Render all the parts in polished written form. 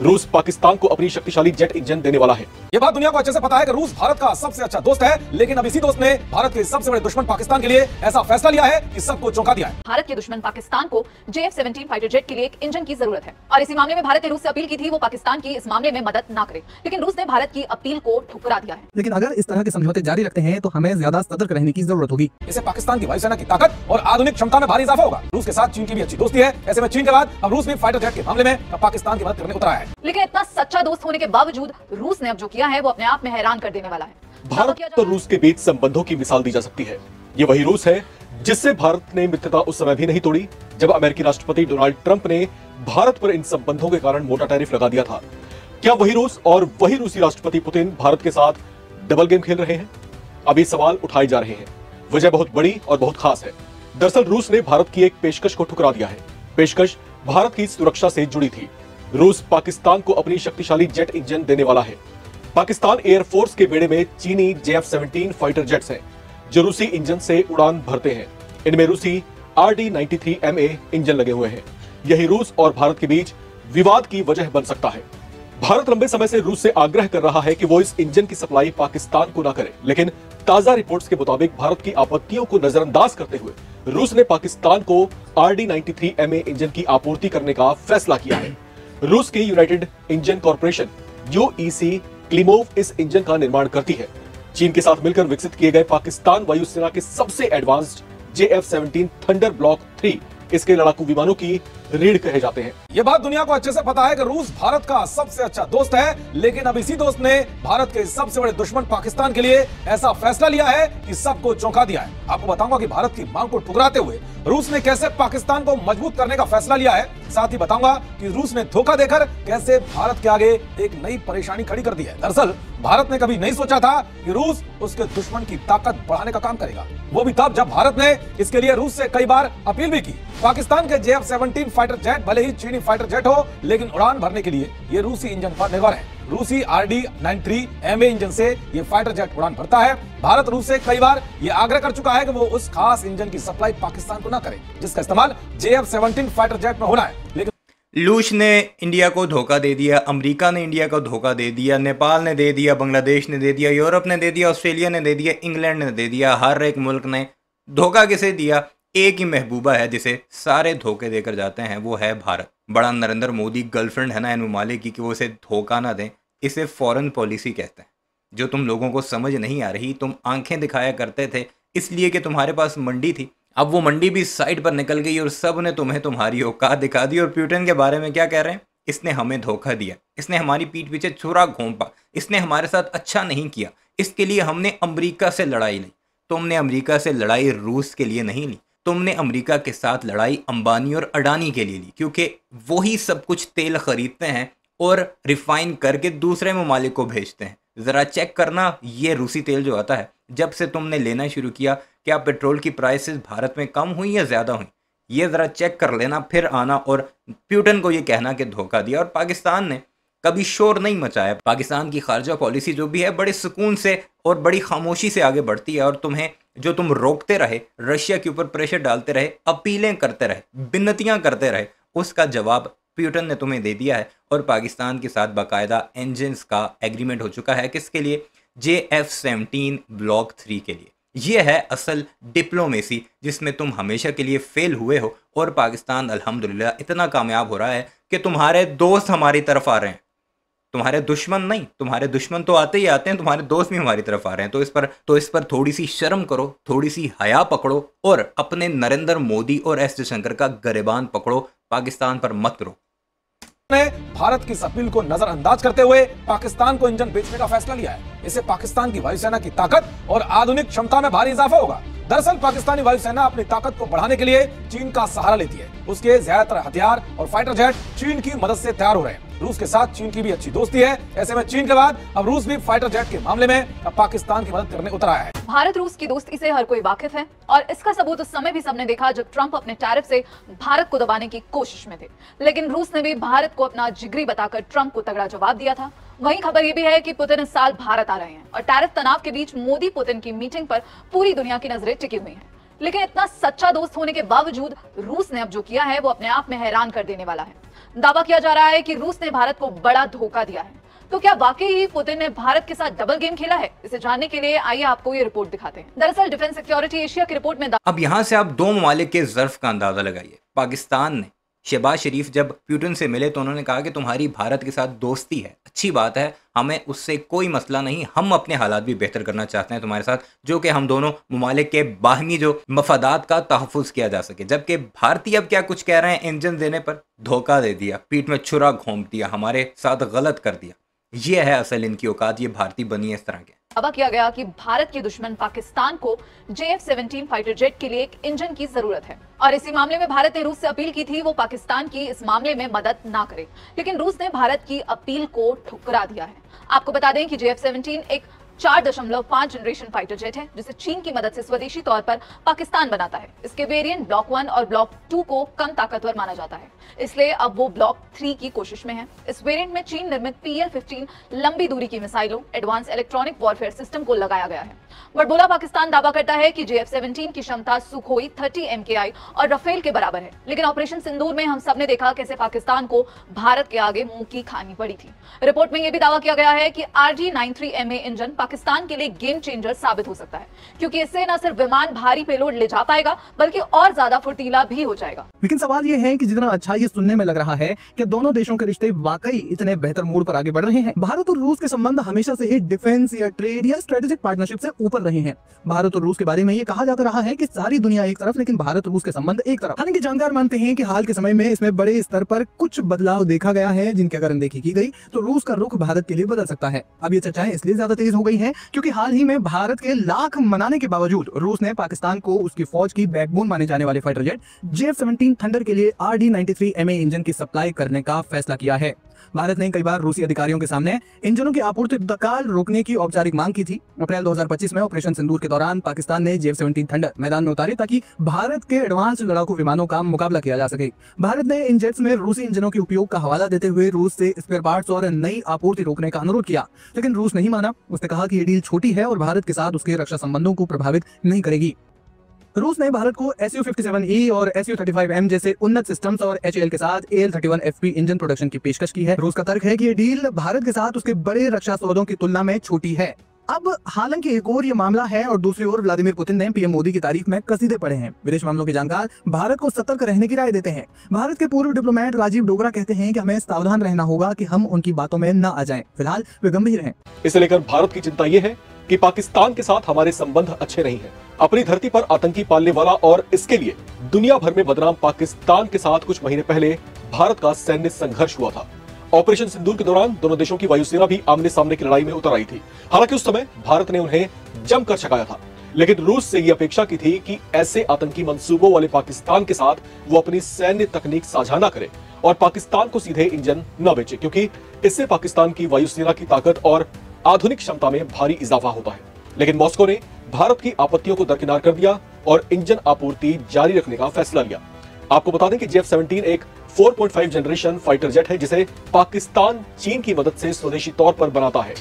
रूस पाकिस्तान को अपनी शक्तिशाली जेट इंजन देने वाला है। ये बात दुनिया को अच्छे से पता है कि रूस भारत का सबसे अच्छा दोस्त है, लेकिन अब इसी दोस्त ने भारत के सबसे बड़े दुश्मन पाकिस्तान के लिए ऐसा फैसला लिया है कि सबको चौंका दिया है। भारत के दुश्मन पाकिस्तान को JF-17 फाइटर जेट के लिए एक इंजन की जरूरत है और इसी मामले में भारत ने रूस से अपील की थी वो पाकिस्तान की इस मामले में मदद ना करे, लेकिन रूस ने भारत की अपील को ठुकरा दिया है। लेकिन अगर इस तरह के समझौते जारी रखते हैं तो हमें ज्यादा सतर्क रहने की जरूरत होगी। इससे पाकिस्तान की वायुसेना की ताकत और आधुनिक क्षमता में भारी इजाफा होगा। रूस के साथ चीन की भी अच्छी दोस्ती है, ऐसे में चीन के बाद अब रूस भी फाइटर जेट के मामले में पाकिस्तान की मदद करने उतरा है। लेकिन इतना सच्चा दोस्त होने के बावजूद रूस ने अब जो किया है वो अपने आप में हैरान कर देने वाला है। भारत और रूस के बीच संबंधों की मिसाल दी जा सकती है। ये वही रूस है जिससे भारत ने मित्रता उस समय भी नहीं तोड़ी जब अमेरिकी राष्ट्रपति डोनाल्ड ट्रंप ने भारत पर इन संबंधों के कारण मोटा टैरिफ लगा दिया था। क्या वही रूस और वही रूसी राष्ट्रपति पुतिन भारत के साथ डबल गेम खेल रहे हैं? अभी सवाल उठाए जा रहे हैं। वजह बहुत बड़ी और बहुत खास है। दरअसल रूस ने भारत की एक पेशकश को ठुकरा दिया है। पेशकश भारत की सुरक्षा से जुड़ी थी। रूस पाकिस्तान को अपनी शक्तिशाली जेट इंजन देने वाला है। पाकिस्तान एयरफोर्स के बेड़े में चीनी JF-17 फाइटर जेट्स हैं जो रूसी इंजन से उड़ान भरते हैं। इनमें रूसी RD-93MA इंजन लगे हुए हैं। यही रूस और भारत के बीच विवाद की वजह बन सकता है। भारत लंबे समय से रूस से आग्रह कर रहा है कि वो इस इंजन की सप्लाई पाकिस्तान को न करे, लेकिन ताजा रिपोर्ट्स के मुताबिक भारत की आपत्तियों को नजरअंदाज करते हुए रूस ने पाकिस्तान को RD-93MA इंजन की आपूर्ति करने का फैसला किया है। रूस की United engine corporation UEC Klimov इस इंजन का निर्माण करती है। चीन के साथ मिलकर विकसित किए गए पाकिस्तान वायुसेना के सबसे एडवांस्ड JF-17 थंडर ब्लॉक 3 इसके लड़ाकू विमानों की रीढ़ कहे जाते हैं। ये बात दुनिया को अच्छे से पता है कि रूस भारत का सबसे अच्छा दोस्त है, लेकिन अब इसी दोस्त ने भारत के सबसे बड़े दुश्मन पाकिस्तान के लिए ऐसा फैसला लिया है कि सबको चौंका दिया है। आपको बताऊंगा कि भारत की मांग को ठुकराते हुए रूस ने कैसे पाकिस्तान को मजबूत करने का फैसला लिया है। साथ ही बताऊंगा कि रूस ने धोखा देकर कैसे भारत के आगे एक नई परेशानी खड़ी कर दी है। दरअसल भारत ने कभी नहीं सोचा था कि रूस उसके दुश्मन की ताकत बढ़ाने का काम करेगा, वो भी तब जब भारत ने इसके लिए रूस से कई बार अपील भी की। पाकिस्तान के JF-17 फाइटर जेट भले ही चीनी फाइटर जेट हो, लेकिन उड़ान भरने के लिए ये रूसी इंजन पर निर्भर है। रूसी RD-93MA इंजन से ये फाइटर जेट उड़ान भरता है। भारत रूस से कई बार ये आग्रह कर चुका है कि वो उस खास इंजन की सप्लाई पाकिस्तान को न करे जिसका इस्तेमाल JF-17 फाइटर जेट में होना है। लेकिन रूस ने इंडिया को धोखा दे दिया, अमेरिका ने इंडिया को धोखा दे दिया, नेपाल ने दे दिया, बांग्लादेश ने दे दिया, यूरोप ने दे दिया, ऑस्ट्रेलिया ने दे दिया, इंग्लैंड ने दे दिया। हर एक मुल्क ने धोखा किसे दिया? एक ही महबूबा है जिसे सारे धोखे देकर जाते हैं, वो है भारत। बड़ा नरेंद्र मोदी गर्लफ्रेंड है ना इन ममालिक की कि वो इसे धोखा ना दें। इसे फॉरेन पॉलिसी कहते हैं, जो तुम लोगों को समझ नहीं आ रही। तुम आंखें दिखाया करते थे इसलिए कि तुम्हारे पास मंडी थी, अब वो मंडी भी साइड पर निकल गई और सब ने तुम्हें तुम्हारी औकात दिखा दी। और पुतिन के बारे में क्या कह रहे हैं? इसने हमें धोखा दिया, इसने हमारी पीठ पीछे छुरा घोंपा, इसने हमारे साथ अच्छा नहीं किया, इसके लिए हमने अमेरिका से लड़ाई ली। तुमने अमेरिका से लड़ाई रूस के लिए नहीं ली, तुमने अमेरिका के साथ लड़ाई अंबानी और अडानी के लिए ली, क्योंकि वही सब कुछ तेल खरीदते हैं और रिफाइन करके दूसरे ममालिक को भेजते हैं। ज़रा चेक करना, ये रूसी तेल जो आता है, जब से तुमने लेना शुरू किया, क्या पेट्रोल की प्राइसेस भारत में कम हुई या ज़्यादा हुई? ये ज़रा चेक कर लेना, फिर आना और पुतिन को ये कहना कि धोखा दिया। और पाकिस्तान ने कभी शोर नहीं मचाया। पाकिस्तान की खारजा पॉलिसी जो भी है बड़े सुकून से और बड़ी खामोशी से आगे बढ़ती है। और तुम रोकते रहे, रशिया के ऊपर प्रेशर डालते रहे, अपीलें करते रहे, विनतियां करते रहे, उसका जवाब पुतिन ने तुम्हें दे दिया है। और पाकिस्तान के साथ बाकायदा इंजन्स का एग्रीमेंट हो चुका है। किसके लिए? JF-17 ब्लॉक 3 के लिए। ये है असल डिप्लोमेसी जिसमें तुम हमेशा के लिए फेल हुए हो। और पाकिस्तान अल्हम्दुलिल्लाह इतना कामयाब हो रहा है कि तुम्हारे दोस्त हमारी तरफ आ रहे हैं, तुम्हारे दुश्मन नहीं। तुम्हारे दुश्मन तो आते ही आते हैं, तुम्हारे दोस्त भी हमारी तरफ आ रहे हैं। तो इस पर थोड़ी सी शर्म करो, थोड़ी सी हया पकड़ो और अपने नरेंद्र मोदी और S जयशंकर का गिरबान पकड़ो, पाकिस्तान पर मत रो। ने भारत की इस अपील को नजरअंदाज करते हुए पाकिस्तान को इंजन बेचने का फैसला लिया है। इससे पाकिस्तान की वायुसेना की ताकत और आधुनिक क्षमता में भारी इजाफा होगा। दरअसल पाकिस्तानी वायुसेना अपनी ताकत को बढ़ाने के लिए चीन का सहारा लेती है। उसके ज्यादातर हथियार और फाइटर जेट चीन की मदद से तैयार हो रहे हैं। रूस के साथ चीन की भी अच्छी दोस्ती है, ऐसे में चीन के बाद अब रूस भी फाइटर जेट के मामले में अब पाकिस्तान की मदद करने उतरा है। भारत रूस की दोस्ती से हर कोई वाकिफ है और इसका सबूत उस समय भी सबने देखा जब ट्रंप अपने टैरिफ से भारत को दबाने की कोशिश में थे। लेकिन रूस ने भी भारत को अपना जिगरी बताकर ट्रंप को तगड़ा जवाब दिया था। वहीं खबर ये भी है कि पुतिन इस साल भारत आ रहे हैं और टैरिफ तनाव के बीच मोदी पुतिन की मीटिंग पर पूरी दुनिया की नजरें टिकी हुई हैं। लेकिन इतना सच्चा दोस्त होने के बावजूद रूस ने अब जो किया है वो अपने आप में हैरान कर देने वाला है। दावा किया जा रहा है कि रूस ने भारत को बड़ा धोखा दिया है। तो क्या वाकई ही पुतिन ने भारत के साथ डबल गेम खेला है? इसे जानने के लिए आइए आपको ये रिपोर्ट दिखाते हैं। दरअसल डिफेंस सिक्योरिटी एशिया की रिपोर्ट में अब यहां से आप दो ममालिक के ज़र्फ का अंदाजा लगाइए। पाकिस्तान ने शहबाज शरीफ जब पुतिन से मिले तो उन्होंने कहा कि तुम्हारी भारत के साथ दोस्ती है, अच्छी बात है, हमें उससे कोई मसला नहीं, हम अपने हालात भी बेहतर करना चाहते हैं तुम्हारे साथ, जो कि हम दोनों ममालिक के बाहमी जो मफादात का तहफ़्फ़ुज़ किया जा सके। जबकि भारतीय अब क्या कुछ कह रहे हैं, इंजन देने पर धोखा दे दिया, पीठ में छुरा घोंप दिया, हमारे साथ गलत कर दिया। ये है असल इनकी औकात, ये भारतीय बनी है इस तरह के। दावा किया गया कि भारत के दुश्मन पाकिस्तान को JF-17 फाइटर जेट के लिए एक इंजन की जरूरत है और इसी मामले में भारत ने रूस से अपील की थी वो पाकिस्तान की इस मामले में मदद ना करे, लेकिन रूस ने भारत की अपील को ठुकरा दिया है। आपको बता दें कि JF-17 एक 4.5 जनरेशन फाइटर जेट है जिसे चीन की मदद से स्वदेशी तौर पर पाकिस्तान बनाता है। इसके वेरिएंट ब्लॉक 1 और ब्लॉक 2 को कम ताकतवर माना जाता है, इसलिए अब वो ब्लॉक 3 की कोशिश में है। इस वेरिएंट में चीन निर्मित PL-15 लंबी दूरी की मिसाइलों, एडवांस इलेक्ट्रॉनिक वॉरफेयर सिस्टम को लगाया गया है। बड़बोला पाकिस्तान दावा करता है कि JF-17 की क्षमता सुखोई 30 MKI और राफेल के बराबर है, लेकिन ऑपरेशन सिंदूर में हम सबने देखा कैसे पाकिस्तान को भारत के आगे मुंह की खानी पड़ी थी। रिपोर्ट में यह भी दावा किया गया है कि RG-93MA इंजन पाकिस्तान के लिए गेम चेंजर साबित हो सकता है, क्योंकि इससे न सिर्फ विमान भारी पेलोड ले जा पाएगा बल्कि और ज्यादा फुर्तीला भी हो जाएगा। लेकिन सवाल ये है कि जितना अच्छा ये सुनने में लग रहा है कि दोनों देशों के रिश्ते वाकई इतने बेहतर मोड़ पर आगे बढ़ रहे हैं। भारत और रूस के संबंध हमेशा से ही डिफेंस या ट्रेड या स्ट्रेटेजिक पार्टनरशिप से ऊपर रहे हैं। भारत और रूस के बारे में ये कहा जाता रहा है कि सारी दुनिया एक तरफ लेकिन भारत और रूस के संबंध एक तरफ। हालांकि जानकार मानते हैं कि हाल के समय में इसमें बड़े स्तर पर कुछ बदलाव देखा गया है, जिनकी अगर अनदेखी की गई तो रूस का रुख भारत के लिए बदल सकता है। अब ये चर्चाएं इसलिए ज्यादा तेज हो गई हैं क्योंकि हाल ही में भारत के लाख मनाने के बावजूद रूस ने पाकिस्तान को उसकी फौज की बैकबोन माने जाने वाले फाइटर जेट JF-17 थंडर के लिए RD-93MA इंजन की सप्लाई करने का फैसला किया है। भारत ने कई बार रूसी अधिकारियों के सामने इंजनों की आपूर्ति तत्काल रोकने की औपचारिक मांग की थी। अप्रैल 2025 में ऑपरेशन सिंदूर के दौरान पाकिस्तान ने JF-17 थंडर मैदान में उतारे ताकि भारत के एडवांस लड़ाकू विमानों का मुकाबला किया जा सके। भारत ने इन जेट्स में रूसी इंजनों के उपयोग का हवाला देते हुए रूस से स्पेयर पार्ट्स और नई आपूर्ति रोकने का अनुरोध किया, लेकिन रूस नहीं माना। उसने कहा कि ये डील छोटी है और भारत के साथ उसके रक्षा संबंधों को प्रभावित नहीं करेगी। रूस ने भारत को Su-57E और Su-35M जैसे उन्नत सिस्टम्स और HAL के साथ AL-31FP इंजन प्रोडक्शन की पेशकश की है। रूस का तर्क है कि ये डील भारत के साथ उसके बड़े रक्षा सौदों की तुलना में छोटी है। अब हालांकि एक और ये मामला है और दूसरी ओर व्लादिमीर पुतिन ने पीएम मोदी की तारीफ में कसीदे पढ़े हैं। विदेश मामलों के जानकार भारत को सतर्क रहने की राय देते हैं। भारत के पूर्व डिप्लोमेट राजीव डोगरा कहते हैं कि हमें सावधान रहना होगा कि हम उनकी बातों में न आ जाएं। फिलहाल वे गंभीर हैं। इसे लेकर भारत की चिंता ये है कि पाकिस्तान के साथ हमारे संबंध अच्छे नहीं हैं। अपनी धरती पर आतंकी पालने वाला और इसके लिए दुनिया भर में बदनाम पाकिस्तान के साथ कुछ महीने पहले भारत का सैन्य संघर्ष हुआ था। ऑपरेशन सिंदूर के दौरान दोनों देशों की वायुसेना भी आमने सामने की लड़ाई में उतर आई थी। हालांकि उस समय भारत ने उन्हें जमकर छकाया था, लेकिन रूस से यह अपेक्षा की थी कि ऐसे आतंकी मंसूबों वाले पाकिस्तान के साथ वो अपनी सैन्य तकनीक साझा न करे और पाकिस्तान को सीधे इंजन न बेचे, क्योंकि इससे पाकिस्तान की वायुसेना की ताकत और आधुनिक क्षमता में भारी इजाफा होता है। लेकिन मॉस्को ने भारत की आपत्तियों को दरकिनार कर दिया और इंजन आपूर्ति जारी रखने का फैसला लिया। आपको बता दें कि JF-17 एक 4.5 जनरेशन फाइटर जेट है जिसे पाकिस्तान चीन की मदद से स्वदेशी तौर पर बनाता है।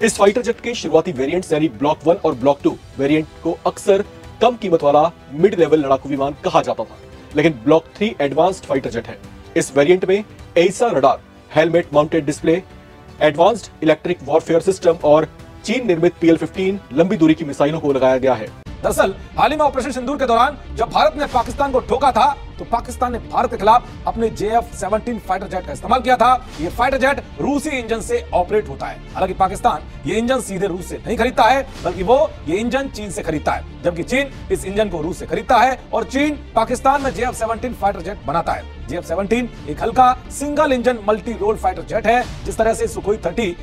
इस फाइटर जेट के शुरुआती वेरिएंट्स यानी ब्लॉक 1 और ब्लॉक 2 वेरिएंट को अक्सर कम कीमत वाला मिड लेवल लड़ाकू विमान कहा जाता था, लेकिन ब्लॉक 3 एडवांस्ड फाइटर जेट है। इस वेरिएंट में एसा radar, helmet mounted display, advanced electric warfare system और चीन निर्मित PL-15 लंबी दूरी की मिसाइलों को लगाया गया है। दरअसल हाल ही में ऑपरेशन सिंदूर के दौरान जब भारत ने पाकिस्तान को ठोका था तो पाकिस्तान ने भारत के खिलाफ अपने JF-17 फाइटर जेट का इस्तेमाल किया था। ये फाइटर जेट रूसी इंजन से ऑपरेट होता है। हालांकि पाकिस्तान ये इंजन सीधे रूस से नहीं खरीदता है, बल्कि वो ये इंजन चीन से खरीदता है, जबकि चीन इस इंजन को रूस से खरीदता है और चीन पाकिस्तान में JF-17 फाइटर जेट बनाता है। JF-17 एक हल्का single engine multi role fighter jet है, जिस तरह से सुखोई 30।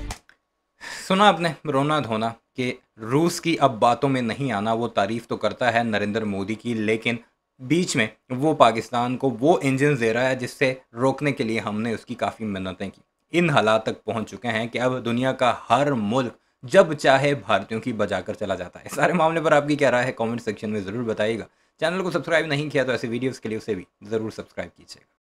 सुना आपने रोना धोना कि रूस की अब बातों में नहीं आना। वो तारीफ तो करता है नरेंद्र मोदी की, लेकिन बीच में वो पाकिस्तान को वो इंजन दे रहा है जिससे रोकने के लिए हमने उसकी काफ़ी मिन्नतें की। इन हालात तक पहुंच चुके हैं कि अब दुनिया का हर मुल्क जब चाहे भारतीयों की बजाकर चला जाता है। सारे मामले पर आपकी क्या राय है कमेंट सेक्शन में ज़रूर बताइएगा। चैनल को सब्सक्राइब नहीं किया तो ऐसे वीडियोज़ के लिए उसे भी ज़रूर सब्सक्राइब कीजिएगा।